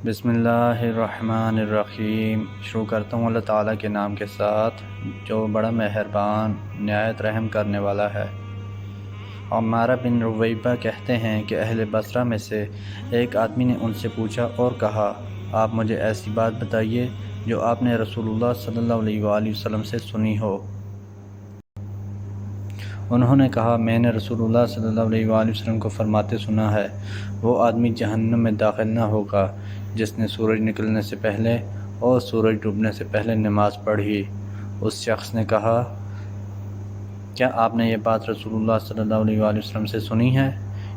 بسم اللہ الرحمن الرحیم۔ شروع کرتا ہوں اللہ تعالیٰ کے نام کے ساتھ جو بڑا مہربان نہایت رحم کرنے والا ہے۔ عمارہ بن رویبہ کہتے ہیں کہ اہل بصرہ میں سے ایک آدمی نے ان سے پوچھا اور کہا، آپ مجھے ایسی بات بتائیے جو آپ نے رسول اللہ صلی اللہ علیہ وآلہ وسلم سے سنی ہو۔ انہوں نے کہا، میں نے رسول اللہ صلی اللہ علیہ وآلہ وسلم کو فرماتے سنا ہے، وہ آدمی جہنم میں داخل نہ ہوگا جس نے سورج نکلنے سے پہلے اور سورج ڈوبنے سے پہلے نماز پڑھی۔ اس شخص نے کہا، کیا آپ نے یہ بات رسول اللہ صلی اللہ علیہ وآلہ وسلم سے سنی ہے؟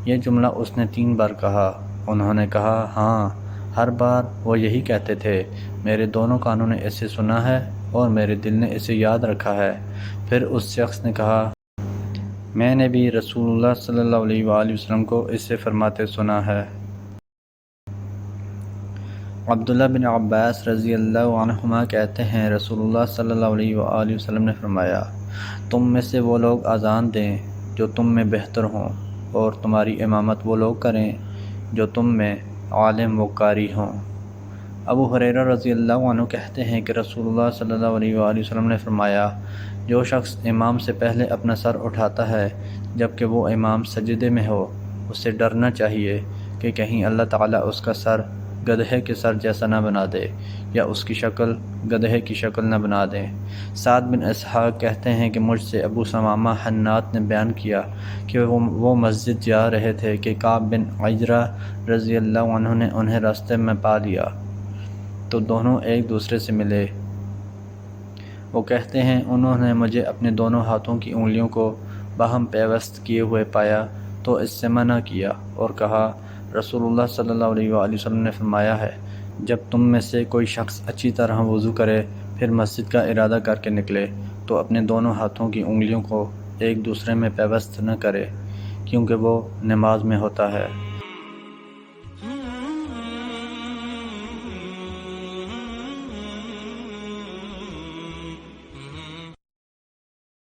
یہ جملہ اس نے 3 بار کہا۔ انہوں نے کہا، ہاں، ہر بار وہ یہی کہتے تھے، میرے دونوں کانوں نے اسے سنا ہے اور میرے دل نے اسے یاد رکھا ہے۔ پھر اس شخص نے کہا، میں نے بھی رسول اللہ صلی اللہ علیہ وآلہ وسلم کو اسے فرماتے سنا ہے۔ عبداللہ بن عباس رضی اللہ عنہما کہتے ہیں، رسول اللہ صلی اللہ علیہ وآلہ وسلم نے فرمایا، تم میں سے وہ لوگ اذان دیں جو تم میں بہتر ہوں، اور تمہاری امامت وہ لوگ کریں جو تم میں عالم و قاری ہوں۔ ابو ہریرہ رضی اللہ عنہ کہتے ہیں کہ رسول اللہ صلی اللہ علیہ وآلہ وسلم نے فرمایا، جو شخص امام سے پہلے اپنا سر اٹھاتا ہے جبکہ وہ امام سجدے میں ہو، اسے ڈرنا چاہیے کہ کہیں اللہ تعالیٰ اس کا سر گدھے کے سر جیسا نہ بنا دے یا اس کی شکل گدھے کی شکل نہ بنا دے۔ سعد بن اسحاق کہتے ہیں کہ مجھ سے ابو ثمامہ حنات نے بیان کیا کہ وہ مسجد جا رہے تھے کہ کعب بن عجرہ رضی اللہ عنہ نے انہیں راستے میں پا لیا تو دونوں ایک دوسرے سے ملے۔ وہ کہتے ہیں، انہوں نے مجھے اپنے دونوں ہاتھوں کی انگلیوں کو باہم پیوست کیے ہوئے پایا تو اس سے منع کیا اور کہا، رسول اللہ صلی اللہ علیہ وآلہ وسلم نے فرمایا ہے، جب تم میں سے کوئی شخص اچھی طرح وضو کرے پھر مسجد کا ارادہ کر کے نکلے تو اپنے دونوں ہاتھوں کی انگلیوں کو ایک دوسرے میں پیوست نہ کرے کیونکہ وہ نماز میں ہوتا ہے۔